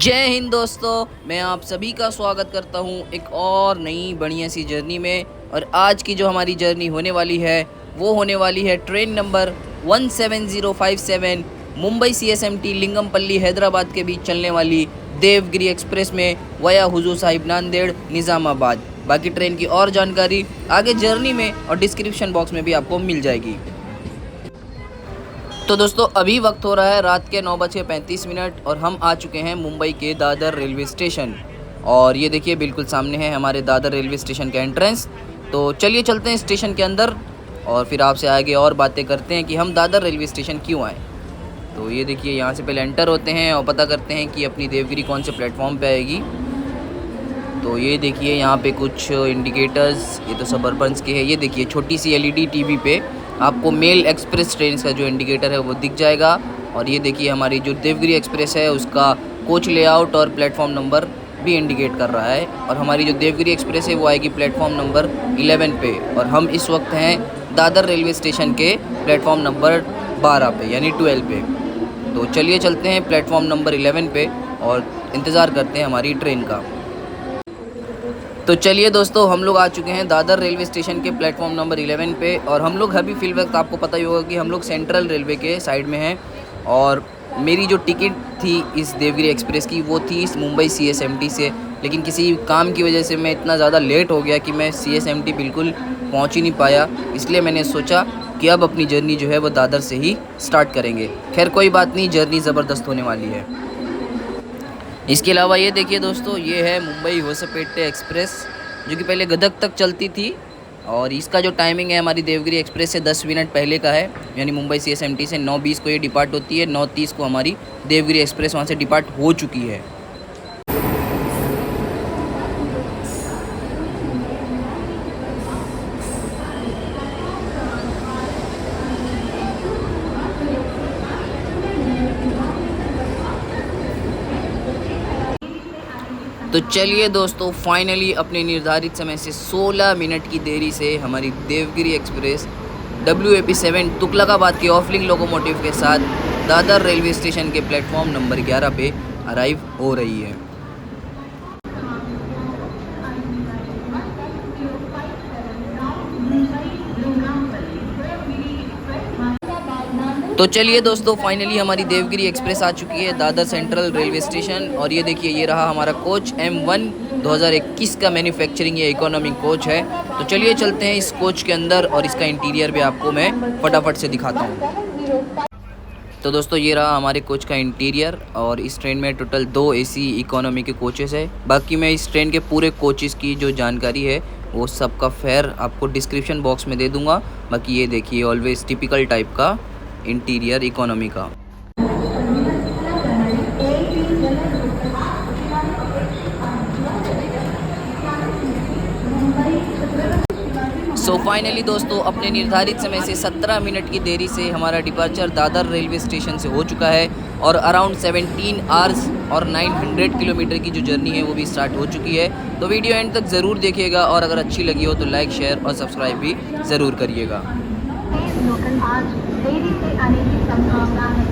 जय हिंद दोस्तों, मैं आप सभी का स्वागत करता हूं एक और नई बढ़िया सी जर्नी में। और आज की जो हमारी जर्नी होने वाली है वो होने वाली है train number 17057 Mumbai CSMT Lingampally Hyderabad के बीच चलने वाली देवगिरी एक्सप्रेस में वया हुजूर साहिब नांदेड़ निज़ामाबाद। बाकी ट्रेन की और जानकारी आगे जर्नी में और डिस्क्रिप्शन बॉक्स में भी आपको मिल जाएगी। तो दोस्तों अभी वक्त हो रहा है रात के 9:35 और हम आ चुके हैं मुंबई के दादर रेलवे स्टेशन। और ये देखिए बिल्कुल सामने है हमारे दादर रेलवे स्टेशन का एंट्रेंस। तो चलिए चलते हैं स्टेशन के अंदर और फिर आपसे आगे और बातें करते हैं कि हम दादर रेलवे स्टेशन क्यों आए। तो ये देखिए यहाँ से पहले एंटर होते हैं और पता करते हैं कि अपनी देवगिरी कौन से प्लेटफॉर्म पे आएगी। तो ये देखिए यहाँ पे कुछ इंडिकेटर्स, ये तो सब अर्बन्स के हैं। ये देखिए छोटी सी एलईडी टीवी पे आपको मेल एक्सप्रेस ट्रेन का जो इंडिकेटर है वो दिख जाएगा। और ये देखिए हमारी जो देवगिरी एक्सप्रेस है उसका कोच लेआउट और प्लेटफॉर्म नंबर भी इंडिकेट कर रहा है। और हमारी जो देवगिरी एक्सप्रेस है वो आएगी प्लेटफॉर्म नंबर 11 पे। और हम इस वक्त हैं दादर रेलवे स्टेशन के प्लेटफॉर्म नंबर 12 पे यानी 12 पे। तो चलिए चलते हैं प्लेटफॉर्म नंबर 11 पे और इंतज़ार करते हैं हमारी ट्रेन का। तो चलिए दोस्तों हम लोग आ चुके हैं दादर रेलवे स्टेशन के प्लेटफॉर्म नंबर 11 पे। और हम लोग अभी फिल वक्त आपको पता ही होगा कि हम लोग सेंट्रल रेलवे के साइड में हैं। और मेरी जो टिकट थी इस देवगिरी एक्सप्रेस की वो थी इस मुंबई सीएसएमटी से, लेकिन किसी काम की वजह से मैं इतना ज़्यादा लेट हो गया कि मैं सीएसएमटी बिल्कुल पहुंच ही नहीं पाया। इसलिए मैंने सोचा कि अब अपनी जर्नी जो है वो दादर से ही स्टार्ट करेंगे। खैर कोई बात नहीं, जर्नी ज़बरदस्त होने वाली है। इसके अलावा ये देखिए दोस्तों, ये है मुंबई होसपेटे एक्सप्रेस जो कि पहले गदग तक चलती थी। और इसका जो टाइमिंग है हमारी देवगिरी एक्सप्रेस से 10 मिनट पहले का है। यानी मुंबई सीएसएमटी से 9:20 को ये डिपार्ट होती है, 9:30 को हमारी देवगिरी एक्सप्रेस वहाँ से डिपार्ट हो चुकी है। तो चलिए दोस्तों फाइनली अपने निर्धारित समय से 16 मिनट की देरी से हमारी देवगिरी एक्सप्रेस WAP7 तुगलकाबाद के ऑफलिंग लोकोमोटिव के साथ दादर रेलवे स्टेशन के प्लेटफॉर्म नंबर 11 पे अराइव हो रही है। तो चलिए दोस्तों फाइनली हमारी देवगिरी एक्सप्रेस आ चुकी है दादर सेंट्रल रेलवे स्टेशन। और ये देखिए ये रहा हमारा कोच M1 2021 का मैन्युफैक्चरिंग ये इकोनॉमी कोच है। तो चलिए चलते हैं इस कोच के अंदर और इसका इंटीरियर भी आपको मैं फटाफट से दिखाता हूँ। तो दोस्तों ये रहा हमारे कोच का इंटीरियर। और इस ट्रेन में टोटल 2 AC इकोनॉमी के कोचेस है। बाकी मैं इस ट्रेन के पूरे कोचेस की जो जानकारी है वो सबका फेयर आपको डिस्क्रिप्शन बॉक्स में दे दूँगा। बाकी ये देखिए ऑलवेज टिपिकल टाइप का इंटीरियर इकोनॉमी का। सो फाइनली दोस्तों अपने निर्धारित समय से 17 मिनट की देरी से हमारा डिपार्चर दादर रेलवे स्टेशन से हो चुका है। और अराउंड 17 आवर्स और 900 किलोमीटर की जो जर्नी है वो भी स्टार्ट हो चुकी है। तो वीडियो एंड तक ज़रूर देखिएगा और अगर अच्छी लगी हो तो लाइक, शेयर और सब्सक्राइब भी ज़रूर करिएगा। आज देरी से आने की संभावना है।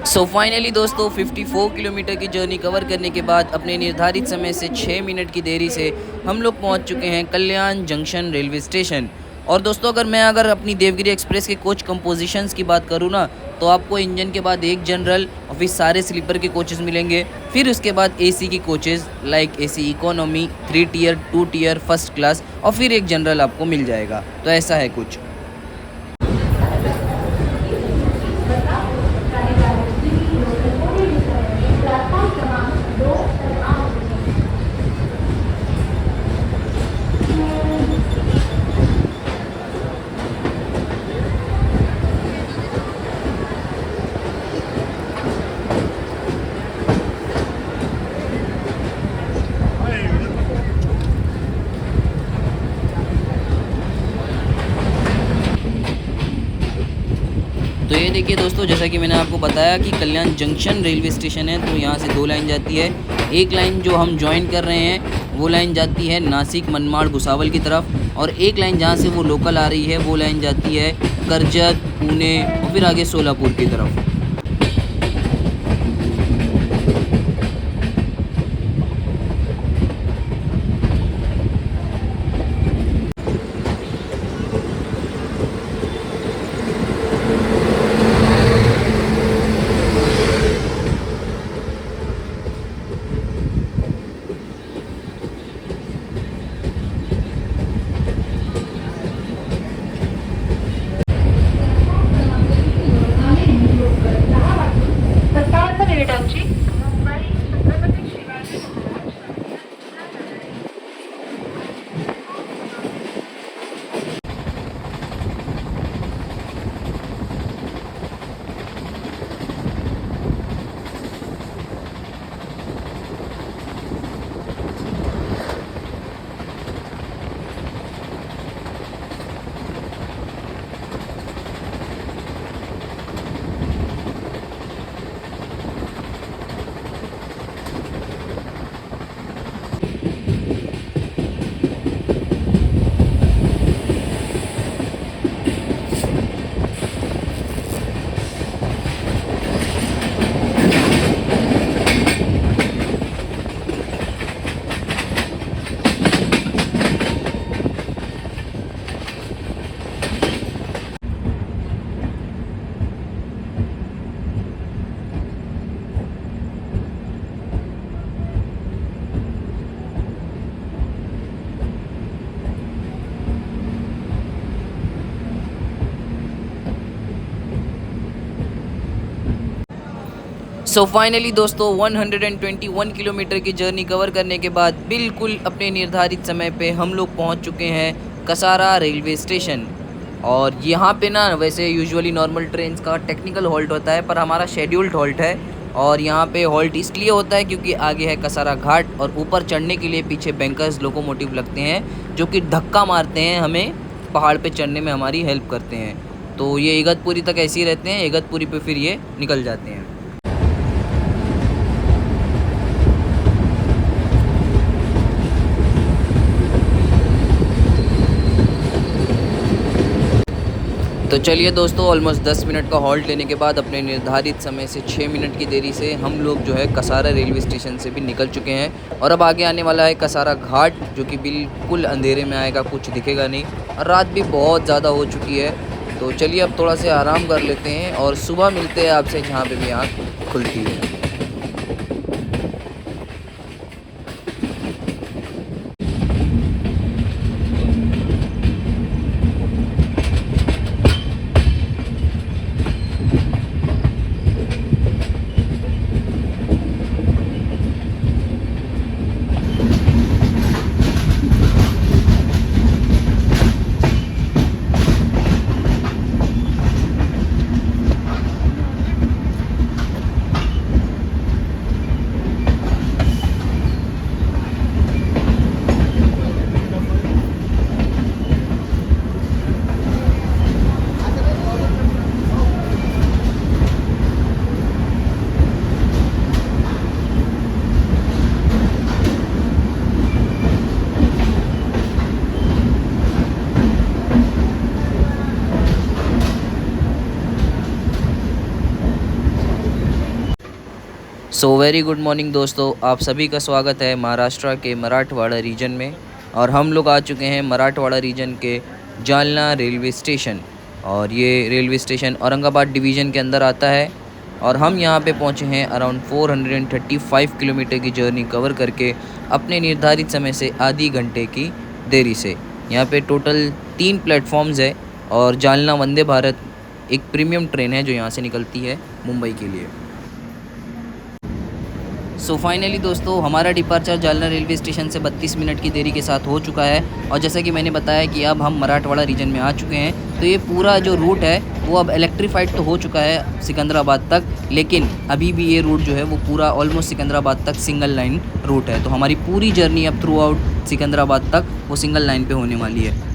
सो फाइनली दोस्तों 54 किलोमीटर की जर्नी कवर करने के बाद अपने निर्धारित समय से 6 मिनट की देरी से हम लोग पहुंच चुके हैं कल्याण जंक्शन रेलवे स्टेशन। और दोस्तों अगर अपनी देवगिरी एक्सप्रेस के कोच कंपोजिशंस की बात करूं ना, तो आपको इंजन के बाद एक जनरल और फिर सारे स्लीपर के कोचेज़ मिलेंगे। फिर उसके बाद एसी की coaches like AC economy, 3 tier, 2 tier, first class और फिर एक जनरल आपको मिल जाएगा। तो ऐसा है कुछ। तो ये देखिए दोस्तों, जैसा कि मैंने आपको बताया कि कल्याण जंक्शन रेलवे स्टेशन है, तो यहाँ से 2 लाइन जाती है। एक लाइन जो हम ज्वाइन कर रहे हैं वो लाइन जाती है नासिक, मनमाड़, भुसावल की तरफ, और एक लाइन जहाँ से वो लोकल आ रही है वो लाइन जाती है करजत, पुणे और फिर आगे सोलापुर की तरफ। सो फाइनली दोस्तों 121 किलोमीटर की जर्नी कवर करने के बाद बिल्कुल अपने निर्धारित समय पे हम लोग पहुंच चुके हैं कसारा रेलवे स्टेशन। और यहाँ पे ना वैसे यूजुअली नॉर्मल ट्रेन्स का टेक्निकल हॉल्ट होता है, पर हमारा शेड्यूल्ड हॉल्ट है। और यहाँ पे हॉल्ट इसलिए होता है क्योंकि आगे है कसारा घाट और ऊपर चढ़ने के लिए पीछे बैंकर्स लोकोमोटिव लगते हैं जो कि धक्का मारते हैं, हमें पहाड़ पे चढ़ने में हमारी हेल्प करते हैं। तो ये इगतपुरी तक ऐसे ही रहते हैं, इगतपुरी पे फिर ये निकल जाते हैं। तो चलिए दोस्तों, ऑलमोस्ट 10 मिनट का हॉल्ट लेने के बाद अपने निर्धारित समय से 6 मिनट की देरी से हम लोग जो है कसारा रेलवे स्टेशन से भी निकल चुके हैं। और अब आगे आने वाला है कसारा घाट, जो कि बिल्कुल अंधेरे में आएगा, कुछ दिखेगा नहीं, और रात भी बहुत ज़्यादा हो चुकी है। तो चलिए अब थोड़ा से आराम कर लेते हैं और सुबह मिलते हैं आपसे जहाँ पे भी आँख खुलती है। सो वेरी गुड मॉर्निंग दोस्तों, आप सभी का स्वागत है महाराष्ट्र के मराठवाड़ा रीजन में। और हम लोग आ चुके हैं मराठवाड़ा रीजन के जालना रेलवे स्टेशन। और ये रेलवे स्टेशन औरंगाबाद डिवीज़न के अंदर आता है। और हम यहाँ पे पहुँचे हैं अराउंड 435 किलोमीटर की जर्नी कवर करके अपने निर्धारित समय से आधी घंटे की देरी से। यहाँ पे टोटल 3 प्लेटफॉर्म्स है और जालना वंदे भारत एक प्रीमियम ट्रेन है जो यहाँ से निकलती है मुंबई के लिए। सो फाइनली दोस्तों, हमारा डिपार्चर जालना रेलवे स्टेशन से 32 मिनट की देरी के साथ हो चुका है। और जैसा कि मैंने बताया कि अब हम मराठवाड़ा रीजन में आ चुके हैं, तो ये पूरा जो रूट है वो अब इलेक्ट्रीफाइड तो हो चुका है सिकंदराबाद तक, लेकिन अभी भी ये रूट जो है वो पूरा ऑलमोस्ट सिकंदराबाद तक सिंगल लाइन रूट है। तो हमारी पूरी जर्नी अब थ्रू आउट सिकंदराबाद तक वो सिंगल लाइन पे होने वाली है।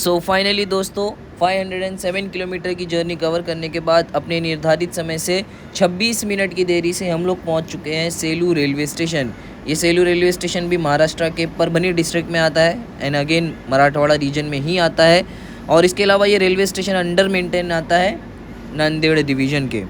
सो फाइनली दोस्तों 507 किलोमीटर की जर्नी कवर करने के बाद अपने निर्धारित समय से 26 मिनट की देरी से हम लोग पहुंच चुके हैं सेलू रेलवे स्टेशन। ये सेलू रेलवे स्टेशन भी महाराष्ट्र के परभनी डिस्ट्रिक्ट में आता है एंड अगेन मराठवाड़ा रीजन में ही आता है। और इसके अलावा ये रेलवे स्टेशन अंडर मेंटेन आता है नांदेड़ डिवीज़न के।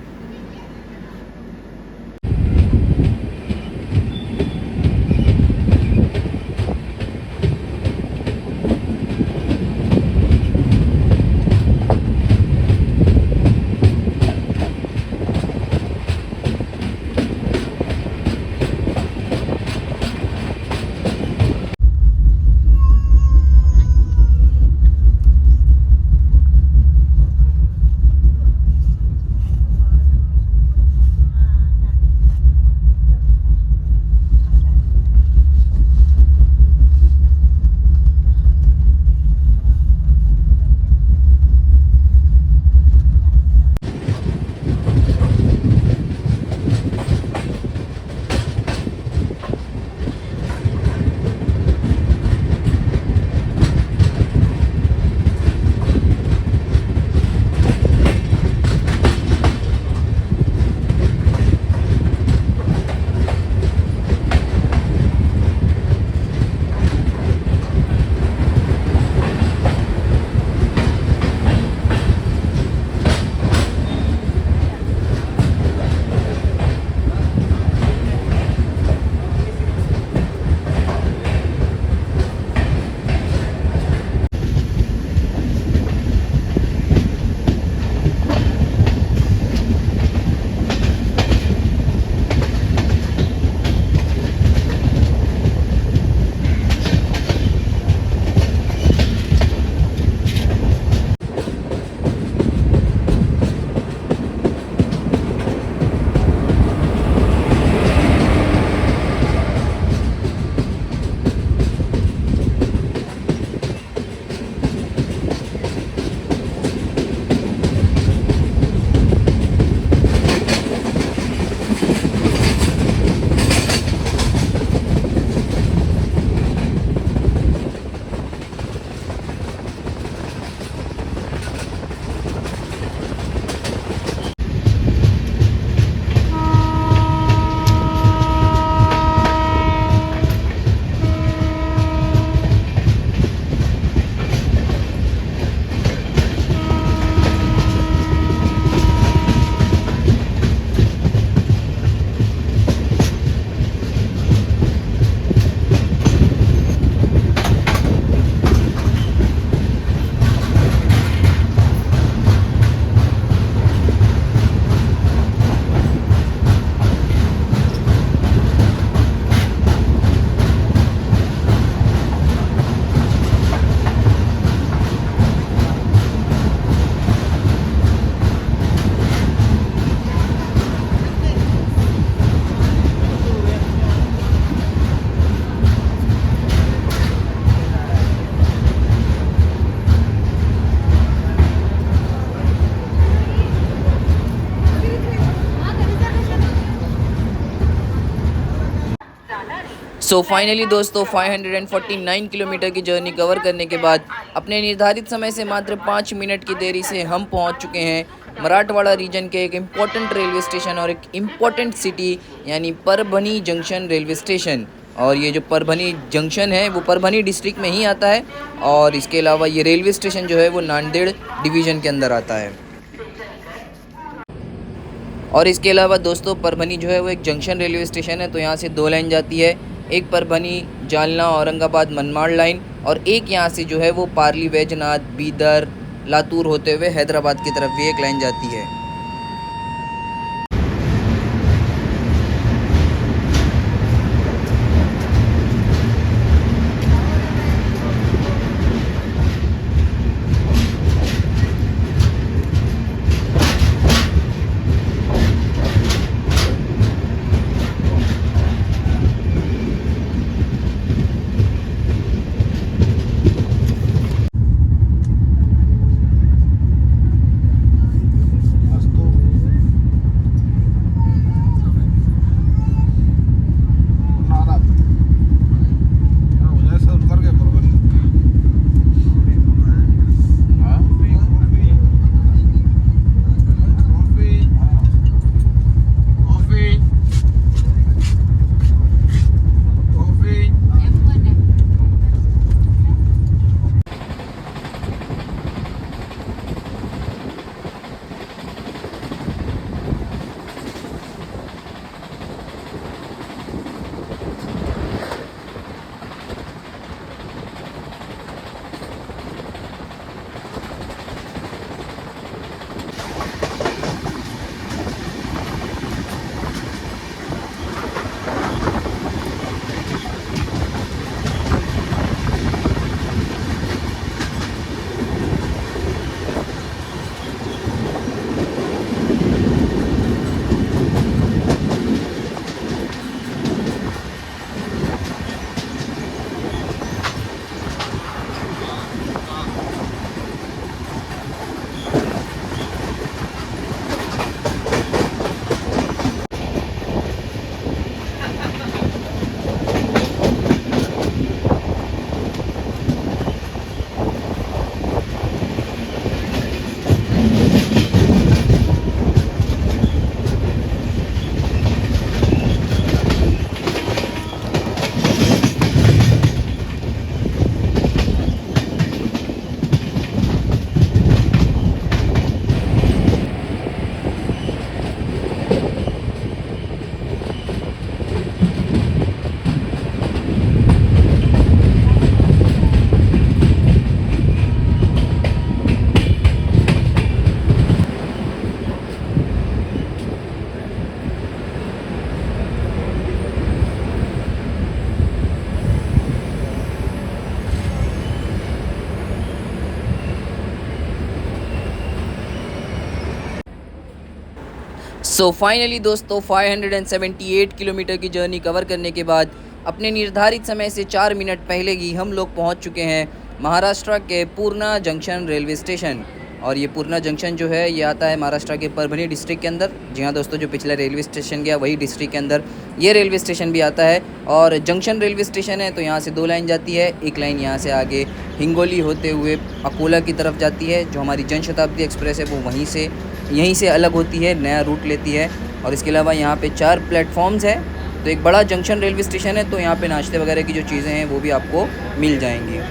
सो फाइनली दोस्तों 549 किलोमीटर की जर्नी कवर करने के बाद अपने निर्धारित समय से मात्र 5 मिनट की देरी से हम पहुंच चुके हैं मराठवाड़ा रीजन के एक इम्पॉर्टेंट रेलवे स्टेशन और एक इम्पॉर्टेंट सिटी यानी परभनी जंक्शन रेलवे स्टेशन। और ये जो परभनी जंक्शन है वो परभनी डिस्ट्रिक्ट में ही आता है और इसके अलावा ये रेलवे स्टेशन जो है वो नांदेड़ डिवीज़न के अंदर आता है। और इसके अलावा दोस्तों परभनी जो है वो एक जंक्शन रेलवे स्टेशन है, तो यहाँ से 2 लाइन जाती है, एक परभनी जालना औरंगाबाद मनमाड़ लाइन और एक यहाँ से जो है वो पार्ली वैजनाथ बीदर लातूर होते हुए हैदराबाद की तरफ भी एक लाइन जाती है। सो फाइनली दोस्तों 578 किलोमीटर की जर्नी कवर करने के बाद अपने निर्धारित समय से 4 मिनट पहले ही हम लोग पहुंच चुके हैं महाराष्ट्र के पूर्णा जंक्शन रेलवे स्टेशन। और ये पूर्णा जंक्शन जो है ये आता है महाराष्ट्र के परभनी डिस्ट्रिक्ट के अंदर। जी हाँ दोस्तों, जो पिछला रेलवे स्टेशन गया वही डिस्ट्रिक्ट के अंदर ये रेलवे स्टेशन भी आता है। और जंक्शन रेलवे स्टेशन है तो यहाँ से 2 लाइन जाती है। एक लाइन यहाँ से आगे हिंगोली होते हुए अकोला की तरफ जाती है। जो हमारी जनशताब्दी एक्सप्रेस है वो यहीं से अलग होती है, नया रूट लेती है। और इसके अलावा यहाँ पे 4 प्लेटफॉर्म्स है। तो एक बड़ा जंक्शन रेलवे स्टेशन है, तो यहाँ पे नाश्ते वगैरह की जो चीज़ें हैं वो भी आपको मिल जाएंगी।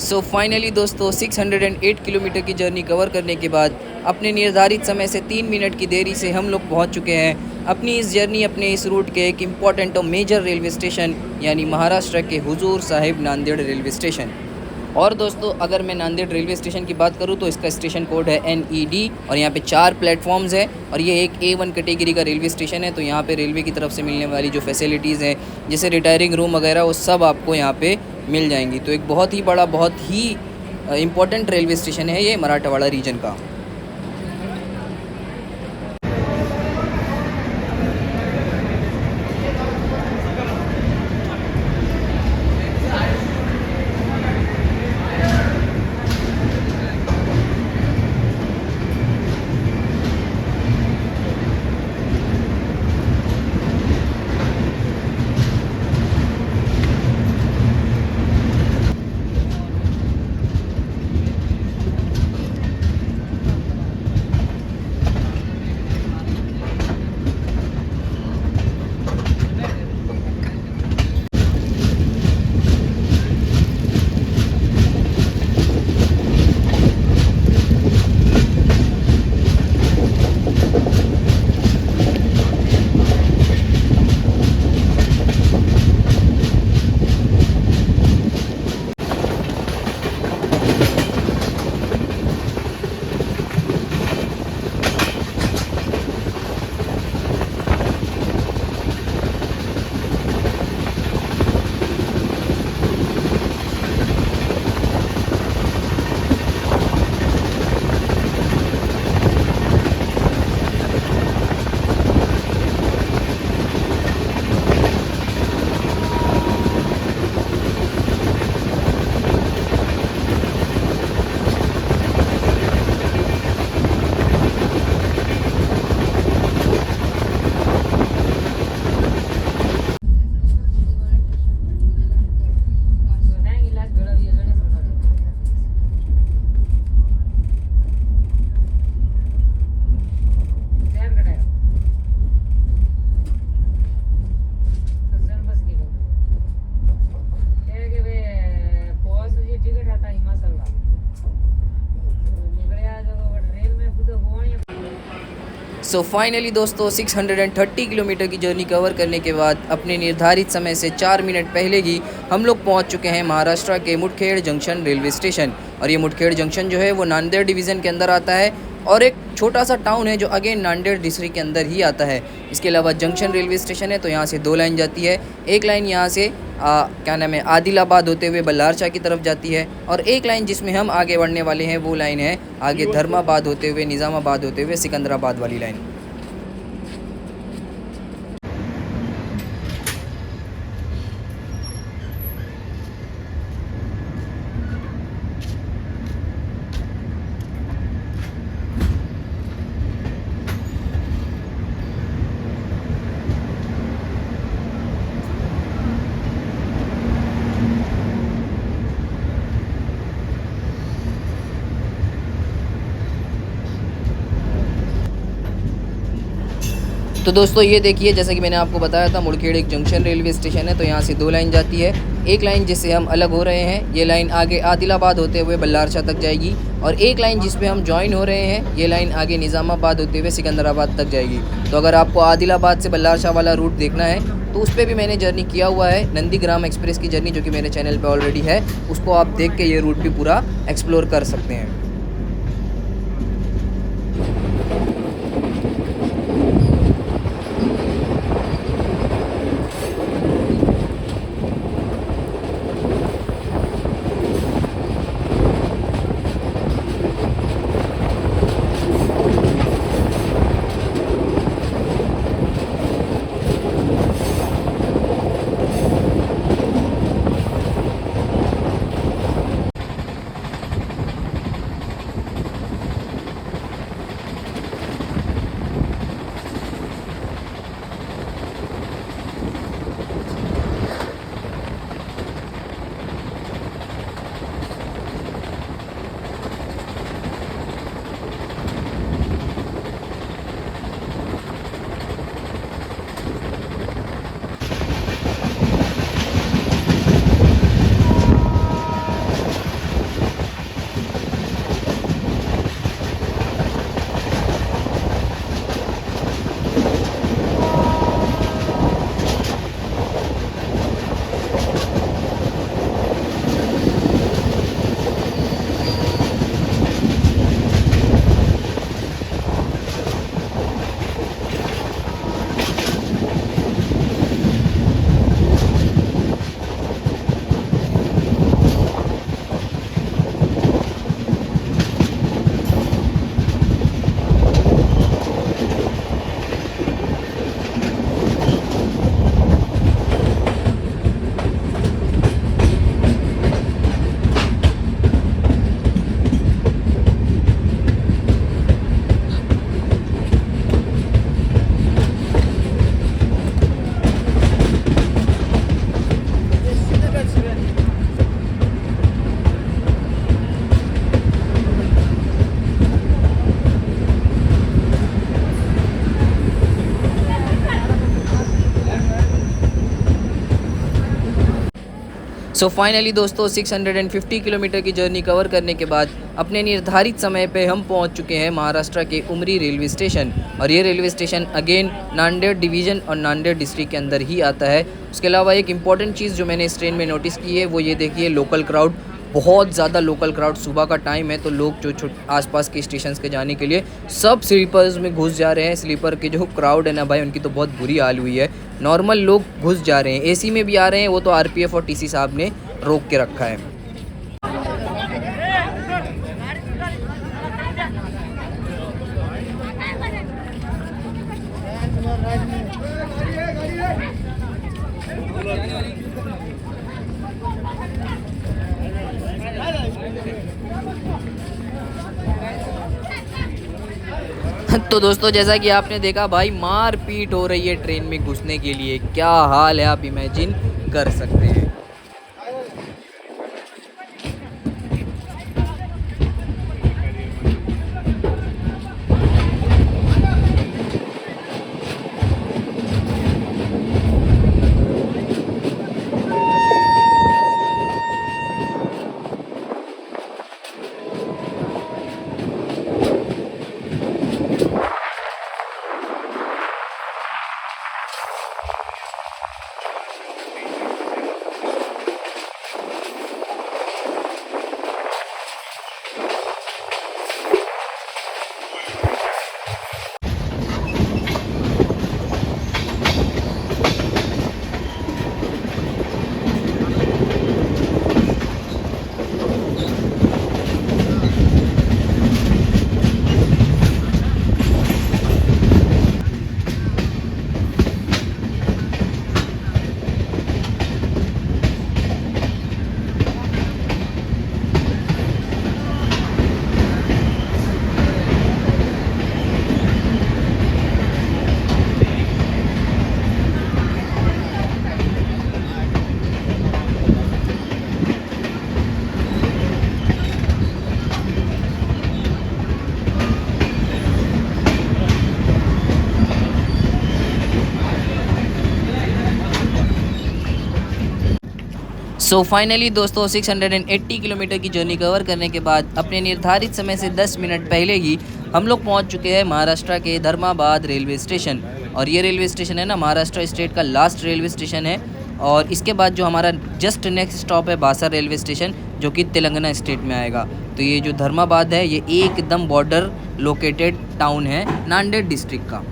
सो फाइनली दोस्तों 608 किलोमीटर की जर्नी कवर करने के बाद अपने निर्धारित समय से 3 मिनट की देरी से हम लोग पहुंच चुके हैं अपनी इस जर्नी अपने इस रूट के एक इम्पॉर्टेंट और मेजर रेलवे स्टेशन यानी महाराष्ट्र के हुजूर साहिब नांदेड़ रेलवे स्टेशन। और दोस्तों अगर मैं नांदेड़ रेलवे स्टेशन की बात करूं तो इसका स्टेशन कोड है NED और यहाँ पे 4 प्लेटफॉर्म्स है और ये एक A1 कैटेगरी का रेलवे स्टेशन है। तो यहाँ पे रेलवे की तरफ से मिलने वाली जो फैसिलिटीज़ हैं जैसे रिटायरिंग रूम वगैरह वो सब आपको यहाँ पे मिल जाएंगी। तो एक बहुत ही बड़ा बहुत ही इम्पोर्टेंट रेलवे स्टेशन है ये मराठवाड़ा रीजन का। सो फाइनली दोस्तों 630 किलोमीटर की जर्नी कवर करने के बाद अपने निर्धारित समय से 4 मिनट पहले ही हम लोग पहुंच चुके हैं महाराष्ट्र के मुठखेड़ जंक्शन रेलवे स्टेशन। और ये मुठखेड़ जंक्शन जो है वो नांदेड़ डिवीज़न के अंदर आता है और एक छोटा सा टाउन है जो अगेन नांदेड़ डिस्ट्रिक्ट के अंदर ही आता है। इसके अलावा जंक्शन रेलवे स्टेशन है तो यहाँ से 2 लाइन जाती है। एक लाइन यहाँ से क्या नाम है आदिलाबाद होते हुए बल्लारशाह की तरफ जाती है और एक लाइन जिसमें हम आगे बढ़ने वाले हैं वो लाइन है आगे धर्माबाद होते हुए निज़ामाबाद होते हुए सिकंदराबाद वाली लाइन। तो दोस्तों ये देखिए जैसा कि मैंने आपको बताया था मुड़खेड़ एक जंक्शन रेलवे स्टेशन है तो यहाँ से 2 लाइन जाती है। एक लाइन जिससे हम अलग हो रहे हैं ये लाइन आगे आदिलाबाद होते हुए बल्लारशाह तक जाएगी और एक लाइन जिस पे हम ज्वाइन हो रहे हैं ये लाइन आगे निज़ामाबाद होते हुए सिकंदराबाद तक जाएगी। तो अगर आपको आदिलाबाद से बल्लारशाह वाला रूट देखना है तो उस पर भी मैंने जर्नी किया हुआ है, नंदीग्राम एक्सप्रेस की जर्नी जो कि मेरे चैनल पर ऑलरेडी है, उसको आप देख के ये रूट भी पूरा एक्सप्लोर कर सकते हैं। सो फाइनली दोस्तों 650 किलोमीटर की जर्नी कवर करने के बाद अपने निर्धारित समय पे हम पहुंच चुके हैं महाराष्ट्र के उमरी रेलवे स्टेशन। और ये railway station again Nanded division और नांदेड़ डिस्ट्रिक्ट के अंदर ही आता है। उसके अलावा एक इम्पॉर्टेंट चीज़ जो मैंने इस ट्रेन में नोटिस की है वो ये देखिए लोकल क्राउड, बहुत ज़्यादा लोकल क्राउड। सुबह का टाइम है तो लोग जो आसपास के स्टेशंस के जाने के लिए सब स्लीपर्स में घुस जा रहे हैं। स्लीपर के जो क्राउड है ना भाई उनकी तो बहुत बुरी हाल हुई है। नॉर्मल लोग घुस जा रहे हैं, एसी में भी आ रहे हैं, वो तो आरपीएफ और टीसी साहब ने रोक के रखा है। तो दोस्तों जैसा कि आपने देखा भाई मार पीट हो रही है ट्रेन में घुसने के लिए, क्या हाल है आप इमेजिन कर सकते हैं। सो फाइनली दोस्तों 680 किलोमीटर की जर्नी कवर करने के बाद अपने निर्धारित समय से 10 मिनट पहले ही हम लोग पहुंच चुके हैं महाराष्ट्र के धर्माबाद रेलवे स्टेशन। और ये रेलवे स्टेशन है ना, महाराष्ट्र स्टेट का लास्ट रेलवे स्टेशन है। और इसके बाद जो हमारा जस्ट नेक्स्ट स्टॉप है बासा रेलवे स्टेशन, जो कि तेलंगाना स्टेट में आएगा। तो ये जो धर्माबाद है ये एकदम बॉर्डर लोकेटेड टाउन है नांदेड़ डिस्ट्रिक्ट का।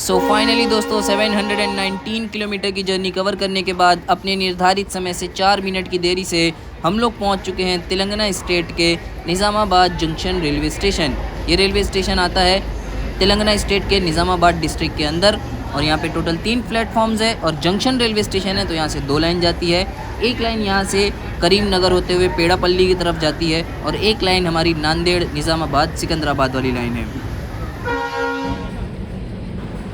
सो फाइनली दोस्तों 719 किलोमीटर की जर्नी कवर करने के बाद अपने निर्धारित समय से 4 मिनट की देरी से हम लोग पहुंच चुके हैं तेलंगाना स्टेट के निज़ामाबाद जंक्शन रेलवे स्टेशन। ये रेलवे स्टेशन आता है तेलंगाना स्टेट के निज़ामाबाद डिस्ट्रिक्ट के अंदर और यहाँ पे टोटल 3 प्लेटफॉर्म्स है और जंक्शन रेलवे स्टेशन है तो यहाँ से 2 लाइन जाती है। एक लाइन यहाँ से करीमनगर होते हुए पेड़ापल्ली की तरफ जाती है और एक लाइन हमारी नांदेड़ निज़ामाबाद सिकंदराबाद वाली लाइन है।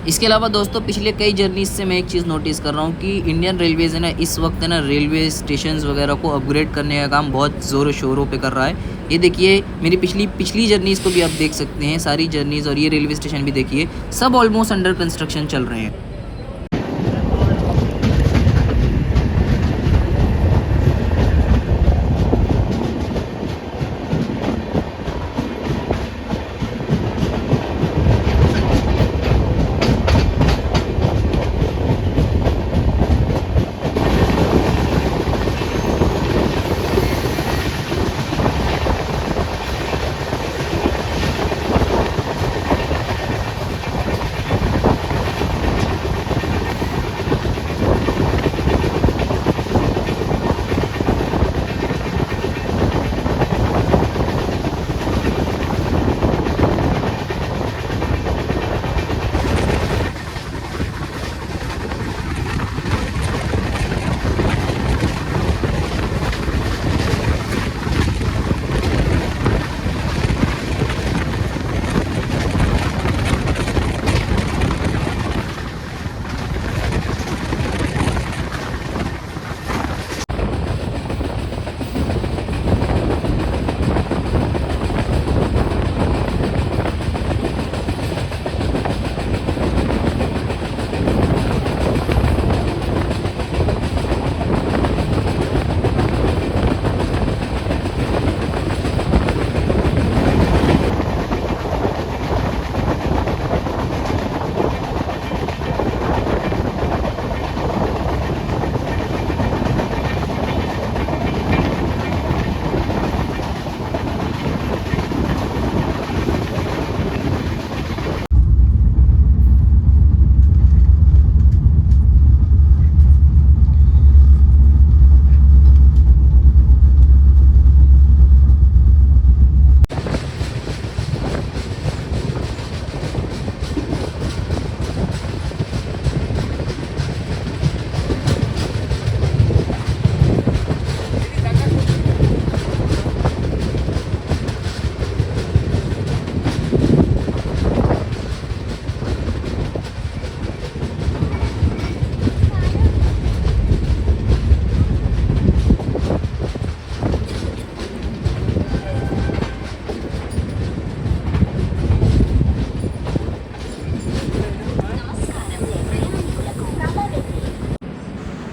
इसके अलावा दोस्तों पिछले कई जर्नीज से मैं एक चीज़ नोटिस कर रहा हूँ कि इंडियन रेलवेज़ है ना इस वक्त है ना रेलवे स्टेशंस वगैरह को अपग्रेड करने का काम बहुत ज़ोरों शोरों पे कर रहा है। ये देखिए मेरी पिछली जर्नीज़ को भी आप देख सकते हैं, सारी जर्नीज़ और ये रेलवे स्टेशन भी देखिए सब ऑलमोस्ट अंडर कंस्ट्रक्शन चल रहे हैं।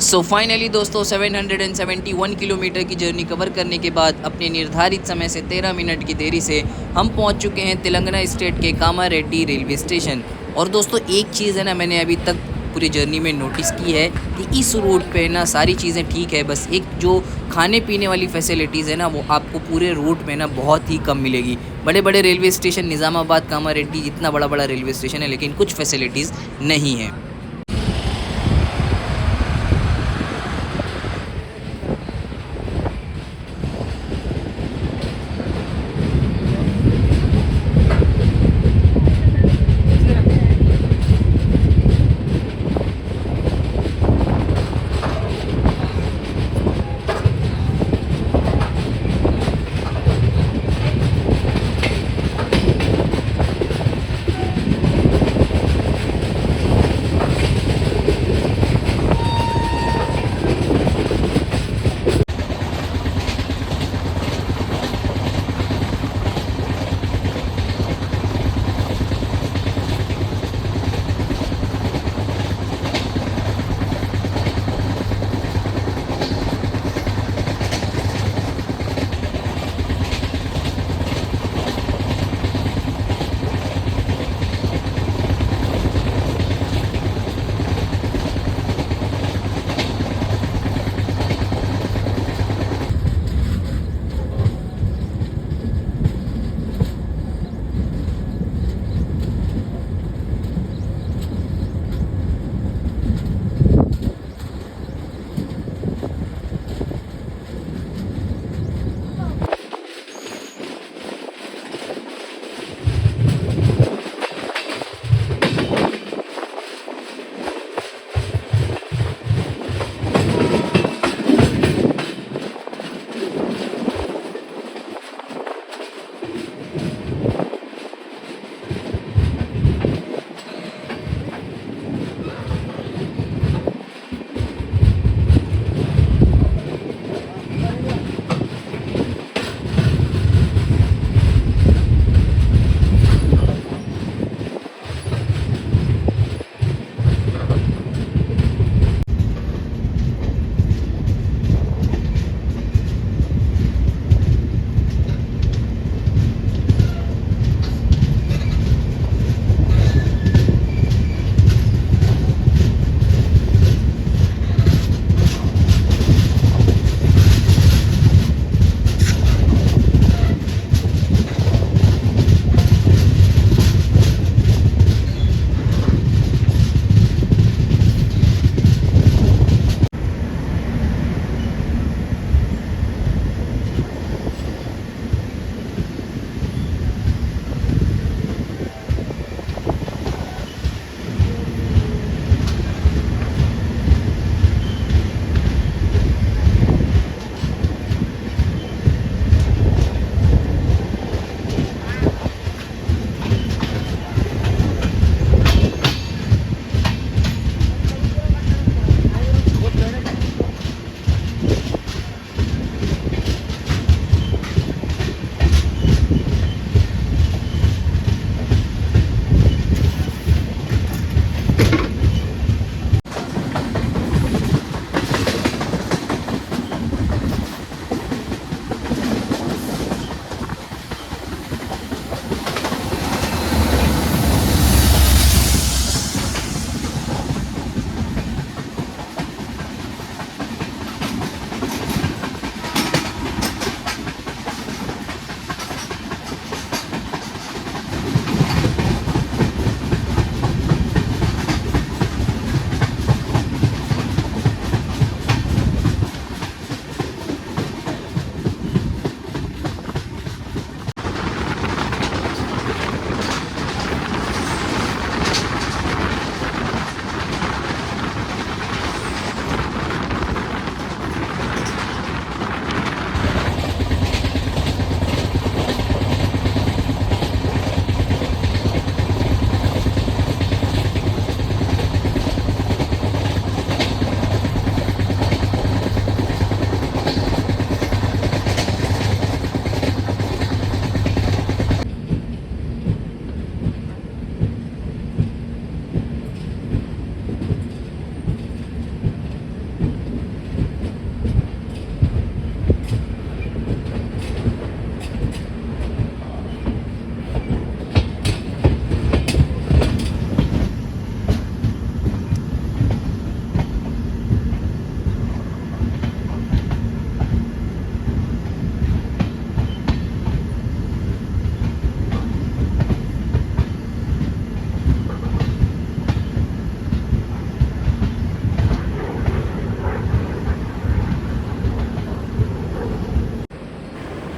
सो फाइनली दोस्तों 771 किलोमीटर की जर्नी कवर करने के बाद अपने निर्धारित समय से 13 मिनट की देरी से हम पहुंच चुके हैं तेलंगाना स्टेट के कामारेड्डी रेलवे स्टेशन। और दोस्तों एक चीज़ है ना मैंने अभी तक पूरी जर्नी में नोटिस की है कि इस रूट पे ना सारी चीज़ें ठीक है, बस एक जो खाने पीने वाली फैसिलिटीज़ है ना वो आपको पूरे रूट में ना बहुत ही कम मिलेगी। बड़े बड़े रेलवे स्टेशन निज़ामाबाद कामारेड्डी जितना बड़ा बड़ा रेलवे स्टेशन है लेकिन कुछ फैसिलिटीज़ नहीं है।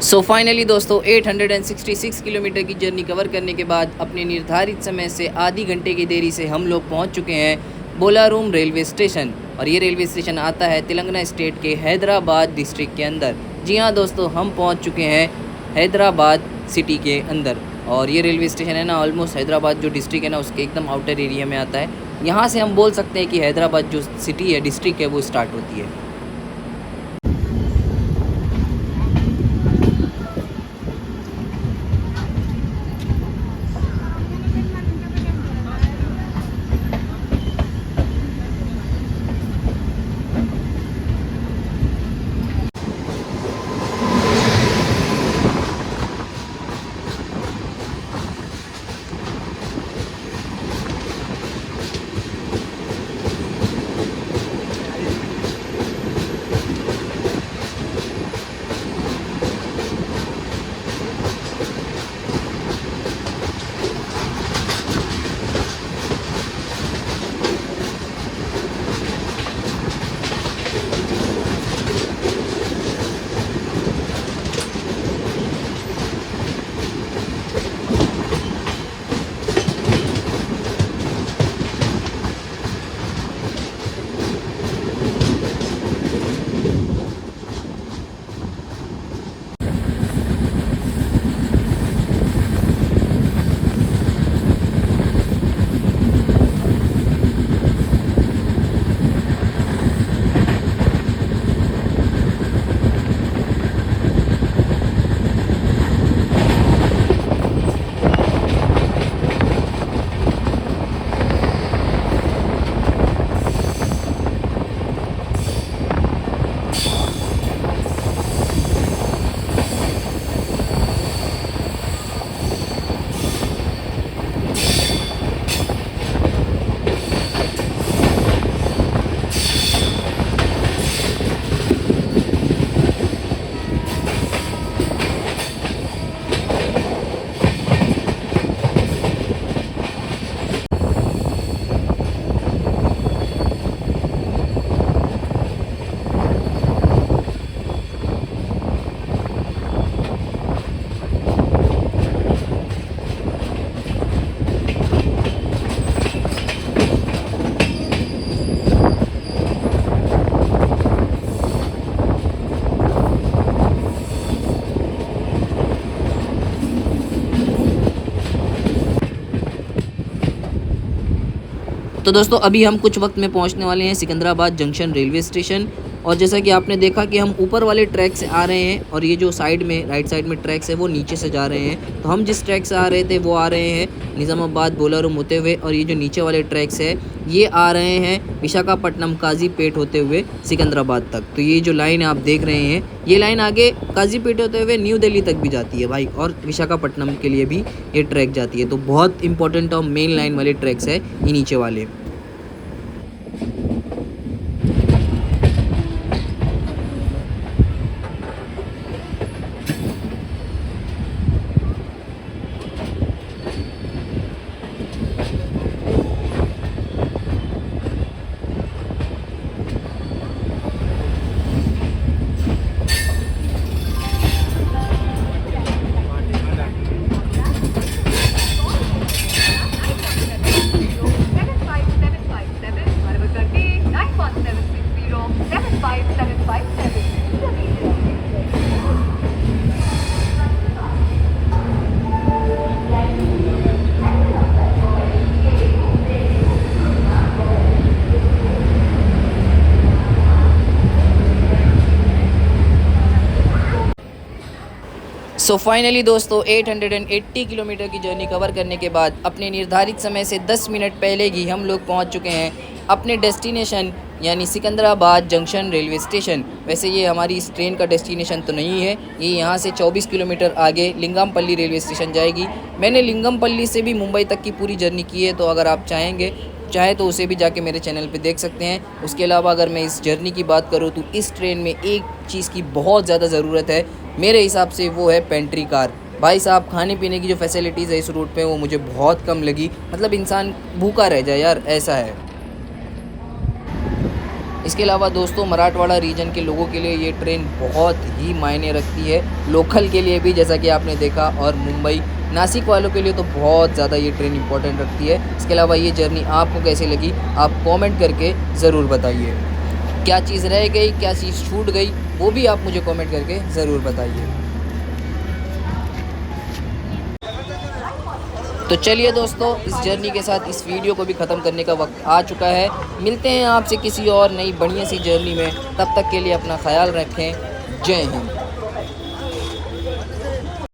सो फाइनली दोस्तों 866 किलोमीटर की जर्नी कवर करने के बाद अपने निर्धारित समय से आधी घंटे की देरी से हम लोग पहुंच चुके हैं बोलारूम रेलवे स्टेशन। और ये रेलवे स्टेशन आता है तेलंगाना स्टेट के हैदराबाद डिस्ट्रिक्ट के अंदर। जी हाँ दोस्तों, हम पहुंच चुके हैं हैदराबाद सिटी के अंदर। और ये रेलवे स्टेशन है ना, ऑलमोस्ट हैदराबाद जो डिस्ट्रिक्ट है ना उसके एकदम आउटर एरिया में आता है। यहाँ से हम बोल सकते हैं कि हैदराबाद जो सिटी है, डिस्ट्रिक्ट है, वो स्टार्ट होती है। तो दोस्तों अभी हम कुछ वक्त में पहुंचने वाले हैं सिकंदराबाद जंक्शन रेलवे स्टेशन। और जैसा कि आपने देखा कि हम ऊपर वाले ट्रैक से आ रहे हैं और ये जो साइड में राइट साइड में ट्रैक्स है वो नीचे से जा रहे हैं। तो हम जिस ट्रैक से आ रहे थे वो आ रहे हैं निज़ामाबाद बोलारूम होते हुए, और ये जो नीचे वाले ट्रैक्स है ये आ रहे हैं विशाखापट्टनम काजीपेट होते हुए सिकंदराबाद तक। तो ये जो लाइन आप देख रहे हैं ये लाइन आगे काजीपेट होते हुए न्यू दिल्ली तक भी जाती है भाई, और विशाखापट्टनम के लिए भी ये ट्रैक जाती है। तो बहुत इंपॉर्टेंट और मेन लाइन वाले ट्रैक्स है ये नीचे वाले। सो फाइनली दोस्तों 880 किलोमीटर की जर्नी कवर करने के बाद अपने निर्धारित समय से 10 मिनट पहले ही हम लोग पहुंच चुके हैं अपने डेस्टिनेशन यानी सिकंदराबाद जंक्शन रेलवे स्टेशन। वैसे ये हमारी इस ट्रेन का डेस्टिनेशन तो नहीं है, ये यहाँ से 24 किलोमीटर आगे लिंगमपल्ली रेलवे स्टेशन जाएगी। मैंने लिंगमपल्ली से भी मुंबई तक की पूरी जर्नी की है, तो अगर आप चाहे तो उसे भी जाके मेरे चैनल पे देख सकते हैं। उसके अलावा अगर मैं इस जर्नी की बात करूँ तो इस ट्रेन में एक चीज़ की बहुत ज़्यादा ज़रूरत है मेरे हिसाब से, वो है पेंट्री कार। भाई साहब खाने पीने की जो फैसिलिटीज़ है इस रूट पे वो मुझे बहुत कम लगी, मतलब इंसान भूखा रह जाए यार, ऐसा है। इसके अलावा दोस्तों मराठवाड़ा रीजन के लोगों के लिए ये ट्रेन बहुत ही मायने रखती है, लोकल के लिए भी जैसा कि आपने देखा, और मुंबई नासिक वालों के लिए तो बहुत ज़्यादा ये ट्रेन इंपॉर्टेंट रखती है। इसके अलावा ये जर्नी आपको कैसी लगी आप कमेंट करके ज़रूर बताइए। क्या चीज़ रह गई, क्या चीज़ छूट गई, वो भी आप मुझे कमेंट करके ज़रूर बताइए। तो चलिए दोस्तों, इस जर्नी के साथ इस वीडियो को भी ख़त्म करने का वक्त आ चुका है। मिलते हैं आपसे किसी और नई बढ़िया सी जर्नी में, तब तक के लिए अपना ख्याल रखें। जय हिंद।